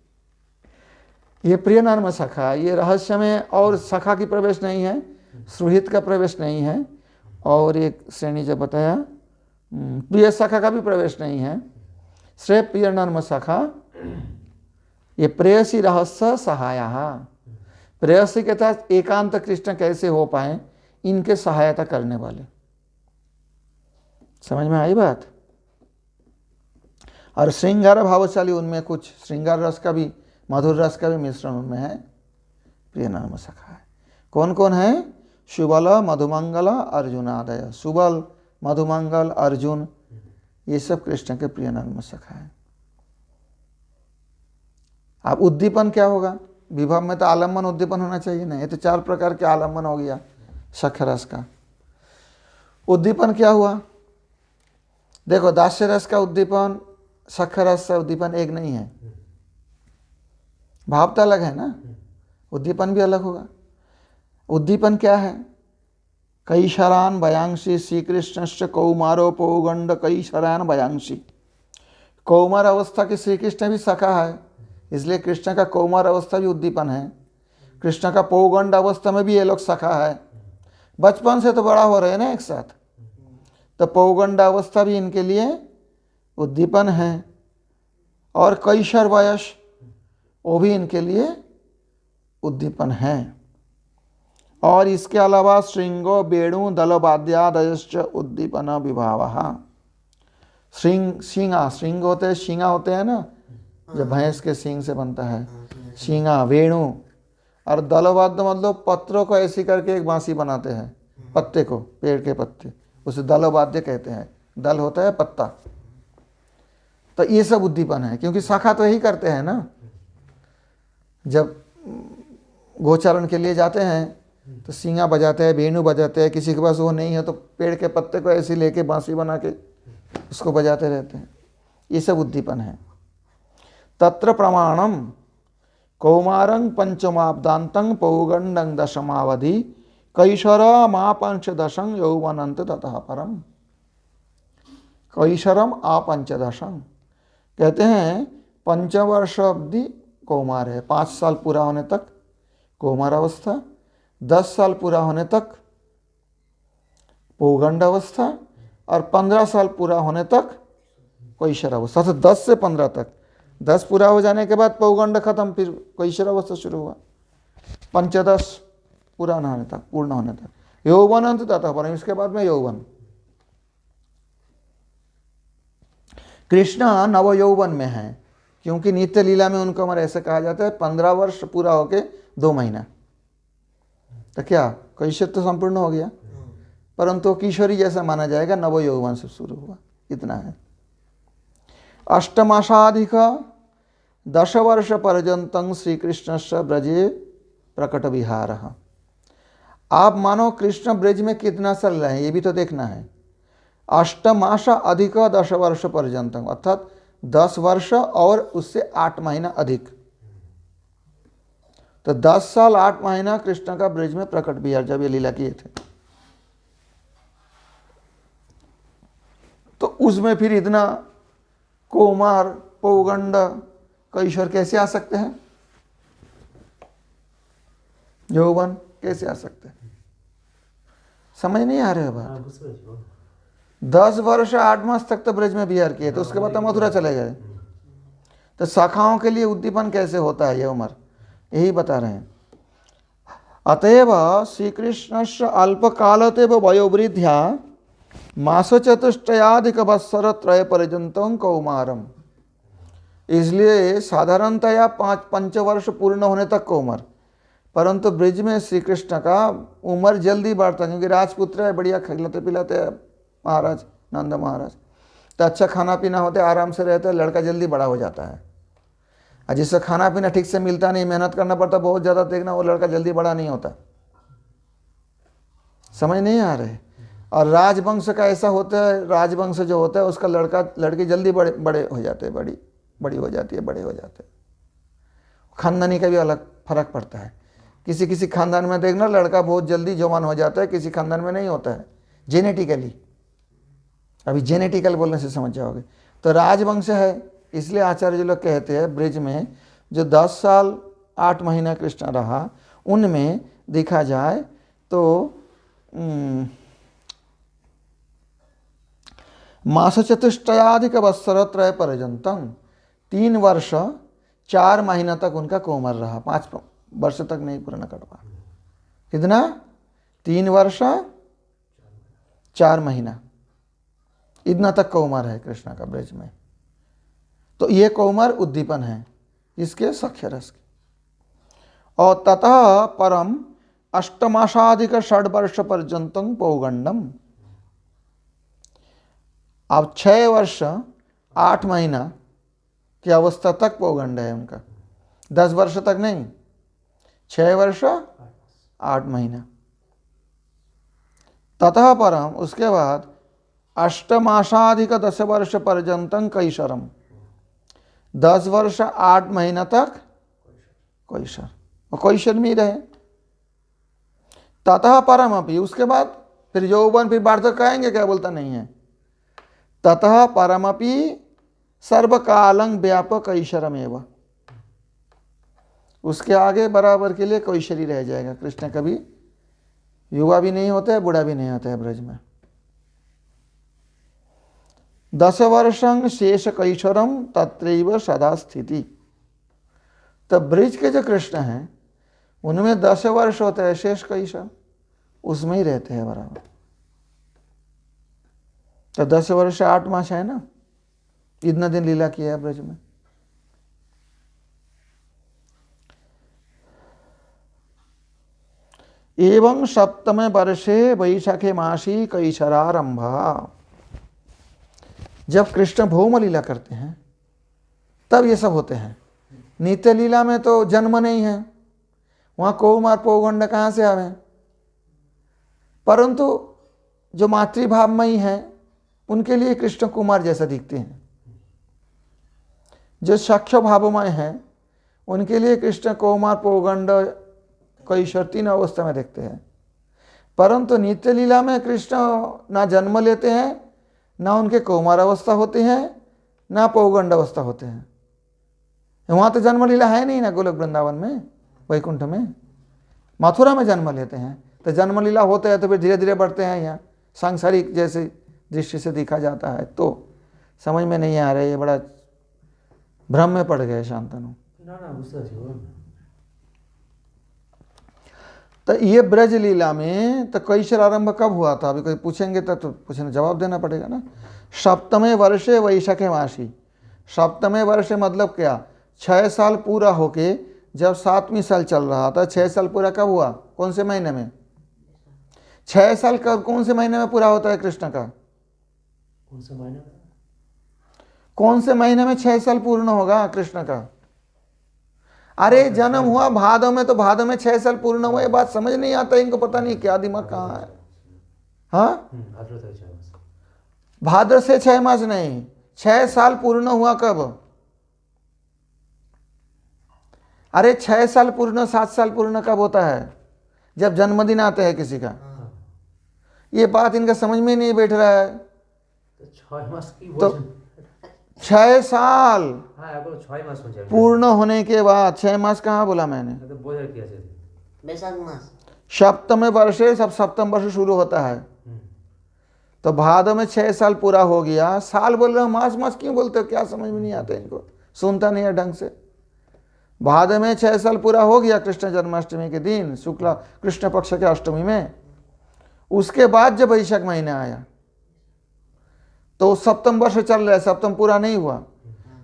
ये प्रिय नर्म सखा, ये रहस्य में और सखा की प्रवेश नहीं है, सुहृद का प्रवेश नहीं है, और एक श्रेणी जो बताया प्रिय सखा का भी प्रवेश नहीं है। श्रेय प्रिय नर्म सखा, ये प्रेयसी रहस्य सहाया। प्रेयसी के तहत एकांत कृष्ण कैसे हो पाए, इनके सहायता करने वाले। समझ में आई बात? और श्रृंगार भावशाली, उनमें कुछ श्रृंगार रस का भी, मधुर रस का भी मिश्रण उनमें है। प्रिय नर्म सखा है। कौन कौन है? सुबल मधुमंगल अर्जुनादय। सुबल, मधुमंगल, अर्जुन, ये सब कृष्ण के प्रिय नर्म सखा है। अब उद्दीपन क्या होगा? विभव में तो आलम्बन उद्दीपन होना चाहिए ना। ये तो 4 प्रकार के आलम्बन हो गया सख्य रस का। उद्दीपन क्या हुआ? देखो, दास्य रस का उद्दीपन सख्य रस का उद्दीपन एक नहीं है। भाव तो अलग है ना, उद्दीपन भी अलग होगा। उद्दीपन क्या है? कैशरान भयांशी श्री कृष्ण कौमारो पौगंड कैशरान भयांशी। कौमार अवस्था के श्री कृष्ण भी सखा है, इसलिए कृष्ण का कौमार अवस्था भी उद्दीपन है। कृष्ण का पौगंड अवस्था में भी ये लोग सखा है। बचपन से तो बड़ा हो रहे हैं ना एक साथ, तो पौगंड अवस्था भी इनके लिए उद्दीपन है। और कैशर वयस, वो भी इनके लिए उद्दीपन है। और इसके अलावा श्रृंगो वेणु दलवाद्यादयश्च उद्दीपन विभावः। श्रृंग होते हैं, शिंगा होते हैं ना, जो भैंस के सींग से बनता है, शिंगा, वेणु, और दलवाद्य मतलब पत्रों को ऐसी करके एक बांसी बनाते हैं, पत्ते को, पेड़ के पत्ते, उसे दलवाद्य कहते हैं। दल होता है पत्ता। तो ये सब उद्दीपन है, क्योंकि शाखा तो यही करते हैं ना। जब गोचारण के लिए जाते हैं तो सींगा बजाते हैं, वेणु बजाते हैं, किसी के पास वो नहीं है तो पेड़ के पत्ते को ऐसे लेके बांसी बना के उसको बजाते रहते हैं। ये सब उद्दीपन है। तत्र प्रमाणम कौमारं पंचमाब्दांतं पौगंडं दशमावधि कैशरम आपंचदशं यौवनंत ततः परम। कैशरम आपंचदशं कहते हैं पंचवर्ष अवधि कौमार है, 5 साल पूरा होने तक कौमार अवस्था, 10 साल पूरा होने तक पौगंड अवस्था, और 15 साल पूरा होने तक कैशर अवस्था। तो 10 से 15 तक, 10 पूरा हो जाने के बाद पौगंड खत्म, फिर कैशर अवस्था शुरू हुआ, पंचदश पूरा होने तक, पूर्ण होने तक, यौवन अंत तथा परम, इसके बाद में यौवन। कृष्ण नव यौवन में है, क्योंकि नित्य लीला में उनका उम्र ऐसे कहा जाता है 15 वर्ष पूरा होके 2 महीना। तो क्या कैशर तो संपूर्ण हो गया, परंतु किशोरी जैसा माना जाएगा, नव यौवन से शुरू हुआ, इतना है। अष्टमासाधिक 10 वर्ष पर्यंतं श्री कृष्ण से ब्रजे प्रकट विहार। आप मानो कृष्ण ब्रज में कितना चल रहे हैं ये भी तो देखना है। अष्टमास अधिक 10 वर्ष पर्यंतं, अर्थात 10 वर्ष और उससे 8 महीना अधिक। तो 10 साल 8 महीना कृष्ण का ब्रज में प्रकट विहार जब ये लीला किए थे, तो उसमें फिर इतना कौमार, पौगंड, कैशोर कैसे आ सकते हैं, यौवन कैसे आ सकते हैं? समझ नहीं आ रहे बात। 10 वर्ष 8 मास तक तो ब्रज में विहार किए, तो उसके बाद तो मथुरा चले गए। तो शाखाओं के लिए उद्दीपन कैसे होता है ये उम्र, यही बता रहे हैं। अतएव श्री कृष्ण से अल्पकालतेव वयोवृद्ध्या मास चतुष्टयाधिक वत्सर त्रय पर्यंतं कौमारम। इसलिए साधारणतया 5 वर्ष पूर्ण होने तक कौमार, परंतु ब्रज में श्री कृष्ण का उम्र जल्दी बढ़ता, क्योंकि राजपुत्र है, बढ़िया खिलाते पिलाते हैं महाराज नंद महाराज, तो अच्छा खाना पीना होता है, आराम से रहता है, लड़का जल्दी बड़ा हो जाता है। और जिससे खाना पीना ठीक से मिलता नहीं, मेहनत करना पड़ता बहुत ज़्यादा, देखना वो लड़का जल्दी बड़ा नहीं होता। समझ नहीं आ रहे। और राजवंश का ऐसा होता है, राजवंश जो होता है उसका लड़की जल्दी बड़े हो जाते हैं, बड़ी हो जाती है, बड़े हो जाते हैं। खानदानी का भी अलग फर्क पड़ता है। किसी खानदान में देखना लड़का बहुत जल्दी जवान हो जाता है, किसी खानदान में नहीं होता है, जेनेटिकली। अभी जेनेटिकल बोलने से समझ जाओगे। तो राजवंश है, इसलिए आचार्य जी लोग कहते हैं ब्रज में जो 10 साल 8 महीना कृष्ण रहा, उनमें देखा जाए तो मास चतुष्टयाधिक वत्सर त्रय पर्यंतं 3 वर्ष 4 महीना तक उनका कोमर रहा, 5 वर्ष तक नहीं पूर्ण कर पा। कितना? 3 वर्ष 4 महीना, इतना तक कौमार है कृष्ण का ब्रज में। तो ये कौमार उद्दीपन है इसके सख्य रस के। और ततः परम अष्टमासाधिक 6 वर्ष पर्यंतं पौगंडम। अब 6 वर्ष 8 महीना की अवस्था तक पौगंड है उनका, 10 वर्ष तक नहीं, 6 वर्ष 8 महीना। ततः परम, उसके बाद अष्टमासाधिक 10 वर्ष पर्यंतं कैशरम, 10 वर्ष 8 महीना तक कैशर, और कैशर में ही रहे। ततः परम अपनी, उसके बाद फिर यौवन, फिर वार्धक्य कहेंगे क्या, बोलता नहीं है। ततः परमपि सर्वकालं व्यापक कैशरमेव, उसके आगे बराबर के लिए कैशरी रह जाएगा। कृष्ण कभी युवा भी नहीं होता है, बूढ़ा भी नहीं होता है ब्रज में। 10 वर्षं शेष कैशोरम तत्रैव सदा स्थिति। तब ब्रज के जो कृष्ण हैं उनमें 10 वर्ष होते हैं, शेष कैशर उसमें ही रहते हैं बराबर। तो 10 वर्ष 8 मास है ना, इतना दिन लीला किया है ब्रज में। एवं सप्तमे वर्षे वैशाखे मासी कैशरारंभ। जब कृष्ण भौम लीला करते हैं तब ये सब होते हैं। नित्य लीला में तो जन्म नहीं है, वहाँ कौमार पौगंड कहाँ से आवे। परंतु जो मातृभावमयी है उनके लिए कृष्ण कुमार जैसा दिखते हैं, जो सख्य भावमय है उनके लिए कृष्ण कौमार पौगंड कैशोर 3 अवस्था में देखते हैं। परंतु नित्य लीला में कृष्ण ना जन्म लेते हैं, ना उनके कौमार अवस्था होती है, ना पौगंड अवस्था होते हैं। वहाँ तो जन्म लीला है नहीं ना, गोलोक वृंदावन में, वैकुंठ में। मथुरा में जन्म लेते हैं तो जन्म लीला होते हैं, तो फिर धीरे धीरे बढ़ते हैं। यहाँ सांसारिक जैसे दृष्टि से देखा जाता है तो समझ में नहीं आ रहा है, ये बड़ा भ्रम में पड़ गए शांतनु। तो ये ब्रज लीला में तो कैशर आरंभ कब हुआ था? अभी कोई पूछेंगे तो पूछने जवाब देना पड़ेगा ना। सप्तमे वर्षे वैशाखे मासी। सप्तमे वर्षे मतलब क्या? 6 साल पूरा होके जब 7वीं साल चल रहा था, 6 साल पूरा कब हुआ? कौन से महीने में? 6 साल कब कौन से महीने में पूरा होता है कृष्ण का? कौन से महीने में? कौन से महीने में 6 साल पूर्ण होगा कृष्ण का? अरे जन्म हुआ भादव में, तो भादव में 6 साल पूर्ण हुआ। ये बात समझ नहीं आता इनको, पता नहीं क्या दिमाग कहाँ है। हाँ, भाद्र से 6 मास नहीं, 6 साल पूर्ण हुआ कब? अरे 6 साल पूर्ण 7 साल पूर्ण कब होता है? जब जन्मदिन आता है किसी का। ये बात इनका समझ में नहीं बैठ रहा है। तो 6 मास की तो 6 साल 6 मास हो जाए पूर्ण होने के बाद, 6 मास कहाँ बोला मैंने? तो बोझ किया जाए बैसाख मास। सप्तम वर्षे सब सप्तम वर्ष शुरू होता है, तो भादव में 6 साल पूरा हो गया। साल बोल रहे हो, मास मास क्यों बोलते हो? क्या समझ में नहीं आता इनको, सुनता नहीं है ढंग से। भादव में 6 साल पूरा हो गया कृष्ण जन्माष्टमी के दिन, शुक्ला कृष्ण पक्ष के अष्टमी में। उसके बाद जब वैशाख महीना आया तो सप्तम वर्ष चल रहा है, सप्तम पूरा नहीं हुआ,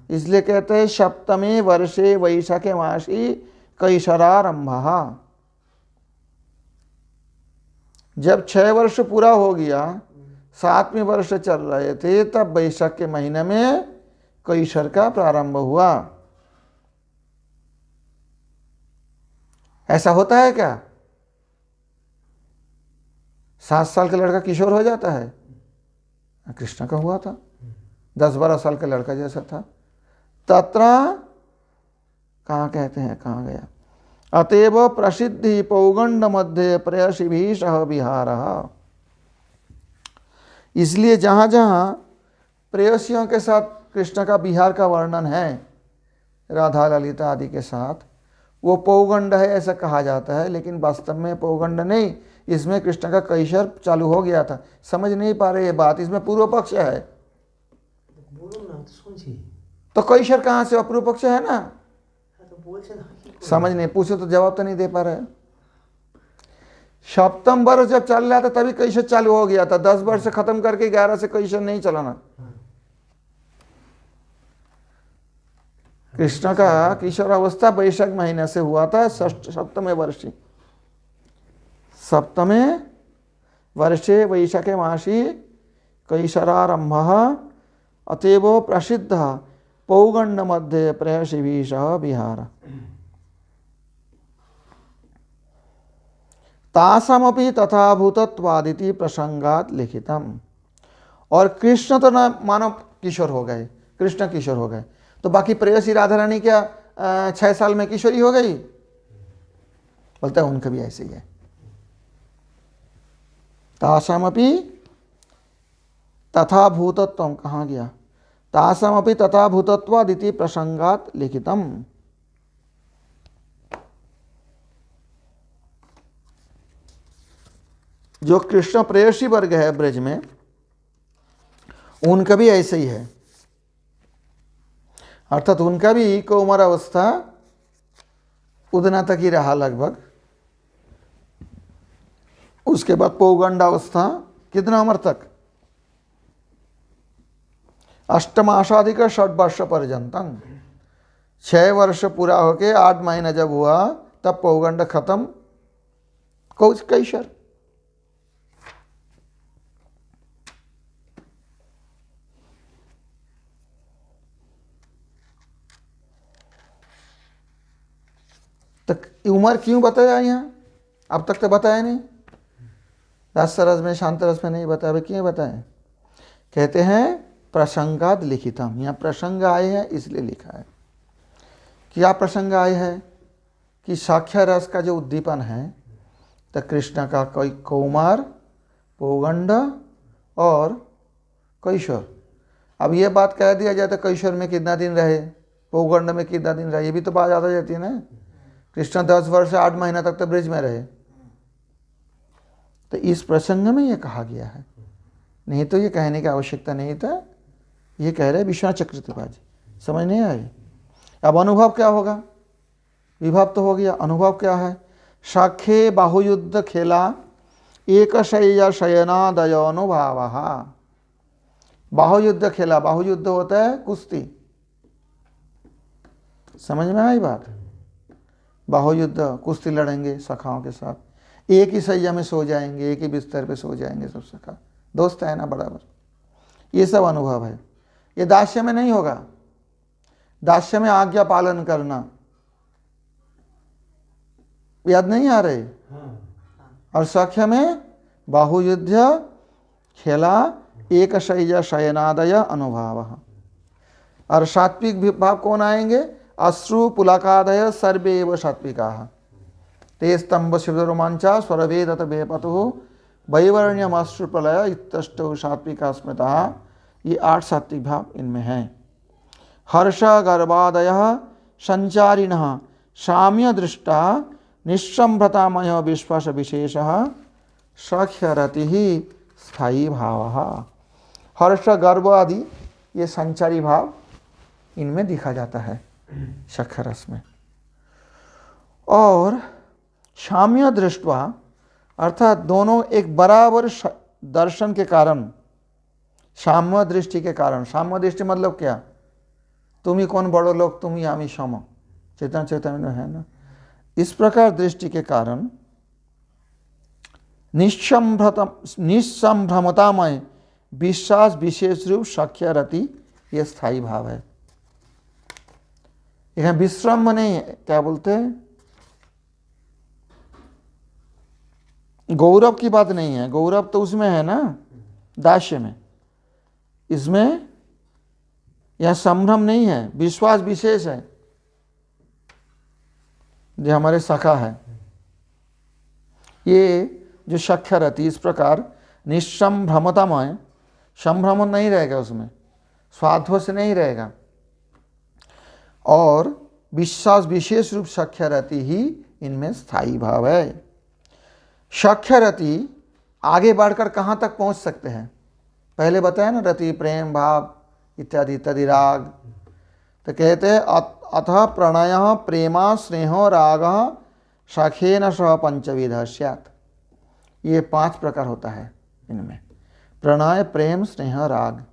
इसलिए कहते हैं सप्तमे वर्षे वैशाखे मासी कैशरारंभ। जब 6 वर्ष पूरा हो गया, 7वें वर्ष चल रहे थे, तब वैशाख के महीने में कैशर का प्रारंभ हुआ। ऐसा होता है क्या? 7 साल का लड़का किशोर हो जाता है? कृष्ण का हुआ था, 10-12 साल का लड़का जैसा था। तत्र कहाँ कहते हैं, कहाँ गया? अतएव प्रसिद्धि पौगंड मध्य प्रेयसी सह विहार। इसलिए जहाँ जहाँ प्रेयसियों के साथ कृष्ण का विहार का वर्णन है, राधा ललिता आदि के साथ, वो पौगंड है ऐसा कहा जाता है। लेकिन वास्तव में पौगंड नहीं, इसमें कृष्ण का कैशर चालू हो गया था। समझ नहीं पा रहे ये बात, इसमें पूर्व पक्ष है। बोलो ना, तो समझिए। तो कैशर कहाँ से? अपूर्व पक्ष है ना। तो बोल से ना समझ नहीं, पूछो तो जवाब तो नहीं दे पा रहे। सप्तम वर्ष जब चल रहा था तभी कैशर चालू हो गया था। 10 वर्ष खत्म करके 11 से कैशर नहीं चलाना। कृष्ण का किशोर अवस्था वैशाख महीने से हुआ था, सप्तमे वर्षी। सप्तमे वर्षे वैशाखे मासी कैशरारंभ। अतएव प्रसिद्ध पौगंड मध्य प्रेयसी सह विहार। तासामपि तथा भूतत्वादिति प्रसंगात लिखितम। और कृष्ण तो ना मानव किशोर हो गए, कृष्ण किशोर हो गए, तो बाकी प्रेयसी राधा रानी क्या 6 साल में किशोरी हो गई? बोलते हैं उनका भी ऐसे ही है। तासामपि तथा भूतत्वम, कहाँ गया? तासामपि तथा भूतत्वादिति प्रसंगात लिखितम। जो कृष्ण प्रेयसी वर्ग है ब्रज में, उनका भी ऐसे ही है। अर्थात उनका भी कौमार अवस्था उदना तक ही रहा लगभग। उसके बाद पौगंडावस्था कितना उम्र तक? 8 मासाधिक 6 वर्ष पर्यंतम। 6 वर्ष पूरा होके 8 महीना जब हुआ तब पौगंड खत्म, कैशर। तक उम्र क्यों बताया यहाँ? अब तक तो बताया नहीं, रस में शांत रस में नहीं बताया, क्यों बताएं? कहते हैं प्रसंगाद लिखितम, यहाँ प्रसंग आए हैं इसलिए लिखा है। क्या प्रसंग आए हैं? कि साक्ष्य रस का जो उद्दीपन है, तो कृष्ण का कोई कौमार, पौगंड और कैशोर। अब ये बात कह दिया जाए तो कैशोर में कितना दिन रहे, पौगंड में कितना दिन रहे, ये भी तो बात याद आ जाती है ना। कृष्ण 10 वर्ष 8 महीना तक तो ब्रिज में रहे, तो इस प्रसंग में ये कहा गया है, नहीं तो ये कहने की आवश्यकता नहीं था। ये कह रहे विश्वनाथ चक्रवर्ती जी, समझ नहीं आई। अब अनुभव क्या होगा? विभाव तो हो गया, अनुभव क्या है? साख्ये बाहुयुद्ध खेला एक शय्या शयनादय अनुभाव। बाहुयुद्ध खेला, बाहुयुद्ध होता है कुश्ती, समझ में आई बात? बाहुयुद्ध कुश्ती लड़ेंगे सखाओं के साथ, एक ही सैया में सो जाएंगे, एक ही बिस्तर पे सो जाएंगे सब सखा, दोस्त है ना बराबर। ये सब अनुभव है। ये दास्य में नहीं होगा। दास्य में आज्ञा पालन करना, याद नहीं आ रहे? और सख्य में बाहुयुद्ध खेला एक शय्या शयनादय अनुभाव। और सात्विक भाव कौन आएंगे? अश्रु पुलकादय सर्वे एव सात्विका। ते स्तंभ शिव रोमांचा स्वरवेदत बेपतु वैवर्ण्यम अश्रु प्रलय इतष्टौ सात्विका स्मृता। ये 8 सात्विक भाव इनमें हैं। हर्ष गर्भादय संचारिणः साम्य दृष्टा निस्संभ्रतामय विश्वास विशेष सख्यरति स्थायी भाव। हर्ष गर्व आदि ये संचारी भाव इनमें दिखा जाता है सख्यरस में। और साम्य दृष्टवा अर्थात दोनों एक बराबर दर्शन के कारण, साम्य दृष्टि के कारण। साम्य दृष्टि मतलब क्या? तुम ही कौन बड़ो लोग, तुम ही आमी सम, चेतन चेतन में है ना। इस प्रकार दृष्टि के कारण निस्संभ्रमतामय विश्वास विशेष रूप सख्यरति ये स्थायी भाव है। यहाँ विश्राम नहीं है, क्या बोलते हैं, गौरव की बात नहीं है। गौरव तो उसमें है ना, दास्य में। इसमें यह संभ्रम नहीं है, विश्वास विशेष है जो हमारे सखा है। ये जो सख्यरति इस प्रकार निस्संभ्रमतामय, संभ्रम नहीं रहेगा उसमें, स्वाध्व से नहीं रहेगा। और विश्वास विशेष रूप सख्यरति ही इनमें स्थायी भाव है। सख्यरति आगे बढ़कर कहाँ तक पहुँच सकते हैं? पहले बताया ना, रति प्रेम भाव इत्यादि इत्यादि राग। तो कहते हैं अतः प्रणय प्रेमा स्नेहो राग सखेन सह पंचविध स्यात्। ये 5 प्रकार होता है इनमें, प्रणय प्रेम स्नेह राग।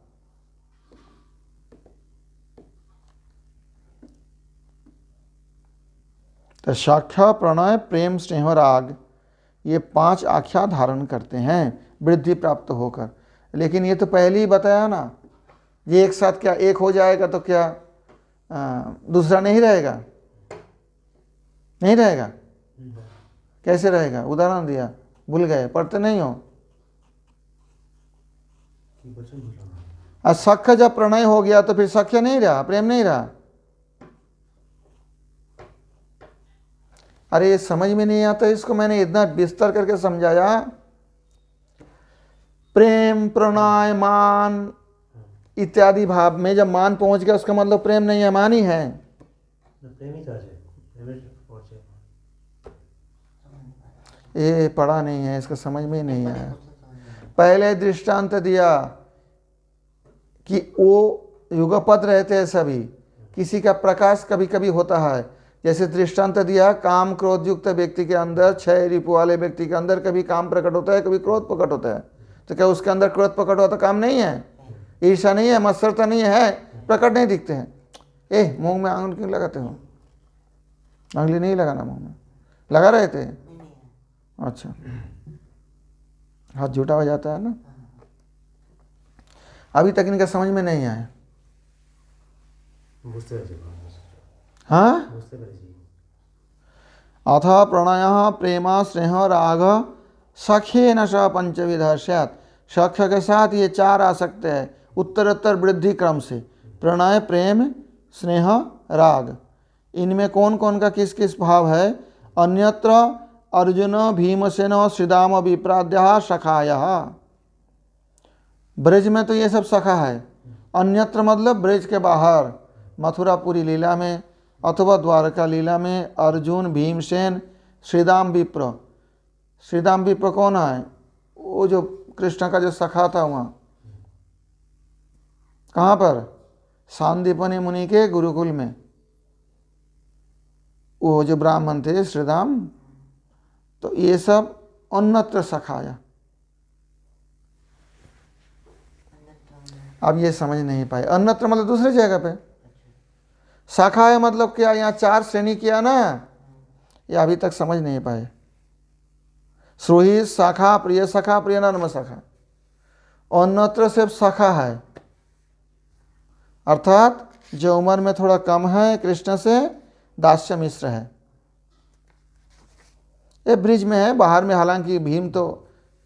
तो साख्य प्रणय प्रेम स्नेह राग ये 5 आख्या धारण करते हैं वृद्धि प्राप्त होकर। लेकिन ये तो पहले ही बताया ना, ये एक साथ क्या एक हो जाएगा तो क्या दूसरा नहीं रहेगा? नहीं रहेगा, कैसे रहेगा? उदाहरण दिया, भूल गए, पढ़ते नहीं हो। और सख्य जब प्रणय हो गया तो फिर सख्य नहीं रहा, प्रेम नहीं रहा। अरे ये समझ में नहीं आता, इसको मैंने इतना विस्तार करके समझाया। प्रेम प्रणय मान इत्यादि भाव में जब मान पहुंच गया उसका मतलब प्रेम नहीं है, मान ही है। ये पढ़ा नहीं है, इसका समझ में नहीं आया। पहले दृष्टांत दिया कि वो युगपत रहते हैं सभी, किसी का प्रकाश कभी कभी होता है, जैसे दृष्टांत दिया, काम क्रोध युक्त व्यक्ति के अंदर, 6 रिपु वाले व्यक्ति के अंदर कभी काम प्रकट होता है, कभी क्रोध प्रकट होता है। तो क्या उसके अंदर क्रोध प्रकट होता काम नहीं है? ईर्ष्या नहीं है, मत्सरता नहीं है, प्रकट नहीं दिखते हैं। मुंह में आंगुल क्यों लगाते हो? अंगली नहीं लगाना मुंह में। लगा रहे थे? अच्छा, हाथ झूठा हो जाता है ना। अभी तक इनका समझ में नहीं आया। हाँ, अथ प्रणय प्रेम स्नेह राग सख्य न स पंचविध स्यात्। सख्य के साथ ये 4 आ सकते हैं उत्तरोत्तर वृद्धि क्रम से। प्रणय, प्रेम, स्नेह, राग, इनमें कौन कौन का किस किस भाव है? अन्यत्र अर्जुन भीमसेन श्रीदाम विप्राद्या सखाय। ब्रज में तो ये सब सखा है। अन्यत्र मतलब ब्रज के बाहर, मथुरापुरी लीला में अथवा द्वारका लीला में अर्जुन, भीमसेन, श्रीदाम विप्र। श्रीदाम विप्र कौन है? वो जो कृष्ण का जो सखा था वहाँ। कहाँ पर? सांदीपनि मुनि के गुरुकुल में। वो जो ब्राह्मण थे श्रीदाम। तो ये सब अन्यत्र सखाया। अब ये समझ नहीं पाए। अन्यत्र मतलब दूसरी जगह पे। शाखा है मतलब क्या? यहाँ 4 श्रेणी किया ना, ये अभी तक समझ नहीं पाए। श्रोही शाखा, प्रिय शाखा, प्रिय नर्म शाखा। अन्यत्र सिर्फ शाखा है, अर्थात जो उम्र में थोड़ा कम है कृष्ण से, दास्य मिश्र है। ये ब्रिज में है, बाहर में हालांकि भीम तो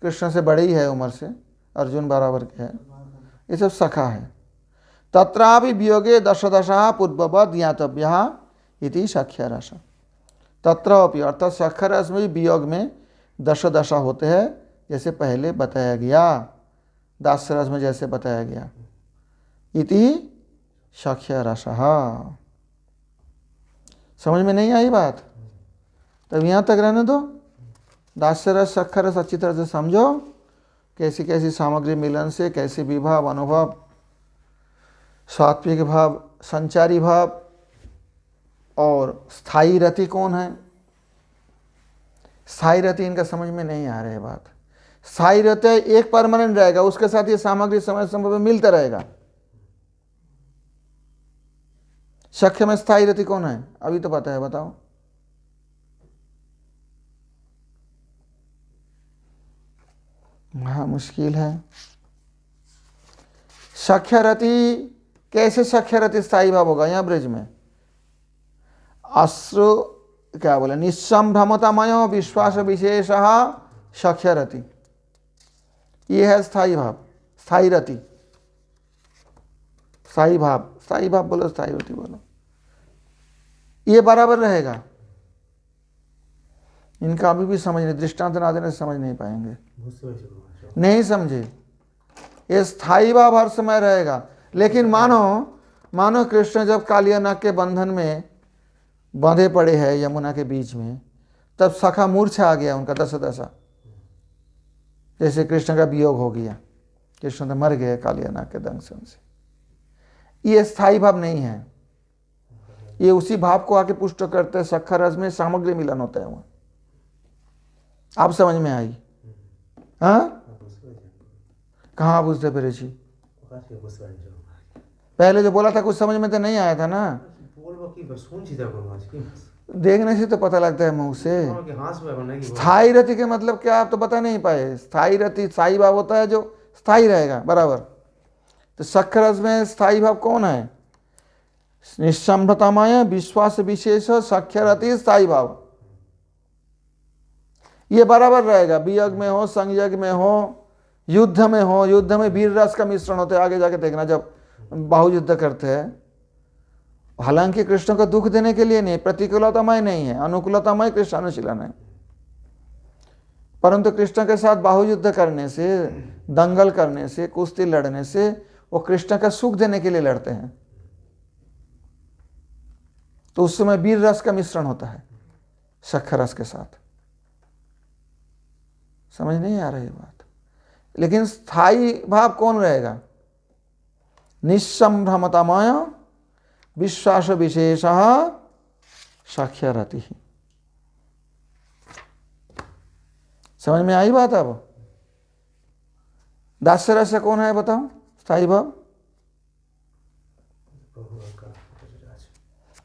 कृष्ण से बड़े ही है उम्र से, अर्जुन बराबर के है। ये सब सखा है। तत्रापि वियोगे दश दशा पूर्ववद ज्ञातव्यः इति सख्य रस। तत्रापि अर्थात सख्य रस में वियोग में 10 दशा होते हैं, जैसे पहले बताया गया, दास्य रस में जैसे बताया गया। इति सख्य रस। समझ में नहीं आई बात? तब यहाँ तक रहने दो। दास्य रस, सख्य रस अच्छी तरह से समझो, कैसी कैसी सामग्री मिलन से कैसे विभाव, अनुभव, सात्विक भाव, संचारी भाव और स्थायी रति कौन है? स्थायी रति इनका समझ में नहीं आ रही है बात। स्थायी रति एक परमानेंट रहेगा, उसके साथ ये सामग्री समय समय पर मिलता रहेगा। सख्य में स्थायी रति कौन है? अभी तो पता है, बताओ। हाँ, मुश्किल है। सख्य रति कैसे? सख्य रति स्थायी भाव होगा यहाँ ब्रज में। अश्रु क्या बोले? निस्संभ्रमतामय विश्वास विशेष सख्य रति, ये है स्थायी भाव, स्थायी रति, स्थायी भाव। स्थायी भाव बोलो, स्थायी रति बोलो, ये बराबर रहेगा। इनका अभी भी समझ नहीं, दृष्टांत ना देने से समझ नहीं पाएंगे। नहीं समझे? ये स्थायी भाव हर समय रहेगा। लेकिन मानो कृष्ण जब कालिया नाग के बंधन में बांधे पड़े हैं यमुना के बीच में, तब सखा मूर्छा आ गया उनका दशा। जैसे कृष्ण का वियोग हो गया, कृष्ण तो मर गए कालिया नाग के दंशन से। ये स्थायी भाव नहीं है। ये उसी भाव को आके पुष्ट करते हैं। सखा रस में सामग्री मिलन होता है वहाँ। आप समझ में आई? हाँ, कहाँ बुझते फिर जी? पहले जो बोला था कुछ समझ में तो नहीं आया था ना। देखने से तो पता लगता है मुंह से। स्थायी रति के मतलब क्या आप तो बता नहीं पाए। स्थायी रति, स्थायी भाव होता है जो स्थायी रहेगा बराबर। तो सख्य रस में स्थायी भाव कौन है? निस्संभ्रतामय विश्वास विशेष सख्य रति स्थायी भाव, ये बराबर रहेगा। वियोग में हो, संयोग में हो, युद्ध में हो। युद्ध में वीर रस का मिश्रण होता है, आगे जाके देखना जब बाहुयुद्ध करते हैं। हालांकि कृष्ण को दुख देने के लिए नहीं, प्रतिकूलतामय नहीं है, अनुकूलतामय कृष्ण अनुशीलन है। परंतु कृष्ण के साथ बाहुयुद्ध करने से, दंगल करने से, कुश्ती लड़ने से वो कृष्ण का सुख देने के लिए लड़ते हैं। तो उस समय वीर रस का मिश्रण होता है सख्य रस के साथ। समझ नहीं आ रही बात? लेकिन स्थायी भाव कौन रहेगा? निस्संभ्रमतामय विश्वास विशेष साक्ष्य रति ही। समझ में आई बात? अब दास्य रस कौन है बताओ? स्थायी भाव।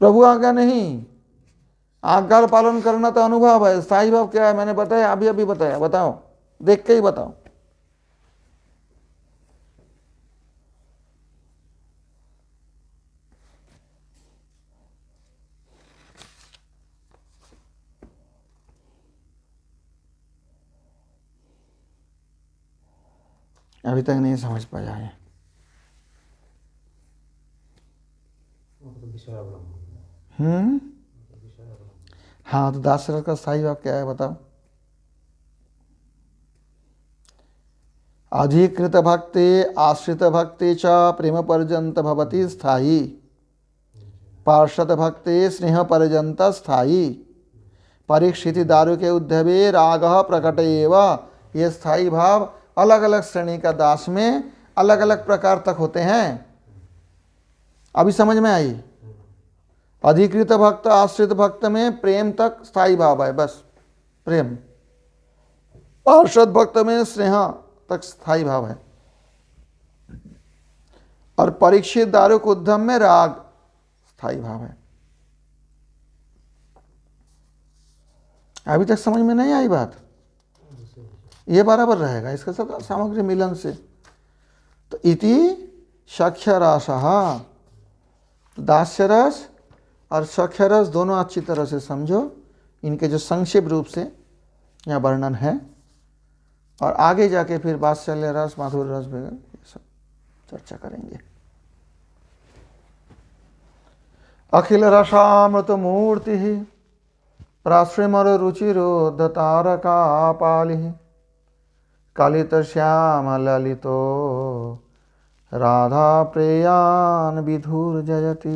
प्रभु आज्ञा नहीं, आज्ञा पालन करना तो अनुभव है। स्थायी भाव क्या है? मैंने बताया, अभी अभी बताया। बताओ, देख के ही बताओ। अभी तक नहीं समझ पाया है। हाँ, तो दास रस का स्थायी भाव क्या है बताओ? अधिकृत भक्ति आश्रित भक्ति च प्रेम पर्यंत भवति स्थायी, पार्षद भक्ति स्नेह पर्यंत स्थायी, परीक्षिति दारु के उद्धवे राग प्रकट एव। ये स्थायी भाव अलग अलग श्रेणी का दास में अलग अलग प्रकार तक होते हैं। अभी समझ में आई? अधिकृत भक्त आश्रित भक्त में प्रेम तक स्थायी भाव है, बस प्रेम। पार्षद भक्त में स्नेह तक स्थायी भाव है, और परीक्षित दारुक उद्धम में राग स्थायी भाव है। अभी तक समझ में नहीं आई बात? ये बराबर रहेगा इसके साथ सामग्री मिलन से। तो इति सख्य रसः, दास्य रस और सख्य रस दोनों अच्छी तरह से समझो। इनके जो संक्षिप्त रूप से यहाँ वर्णन है, और आगे जाके फिर वात्सल्य रस, माधुर्य रस वगैरह ये सब चर्चा करेंगे। अखिल रसामृत मूर्ति प्राश्रिमर रुचिरोध तारका पालि, कलित श्याम ललितो राधा प्रेयान विधुर जयति।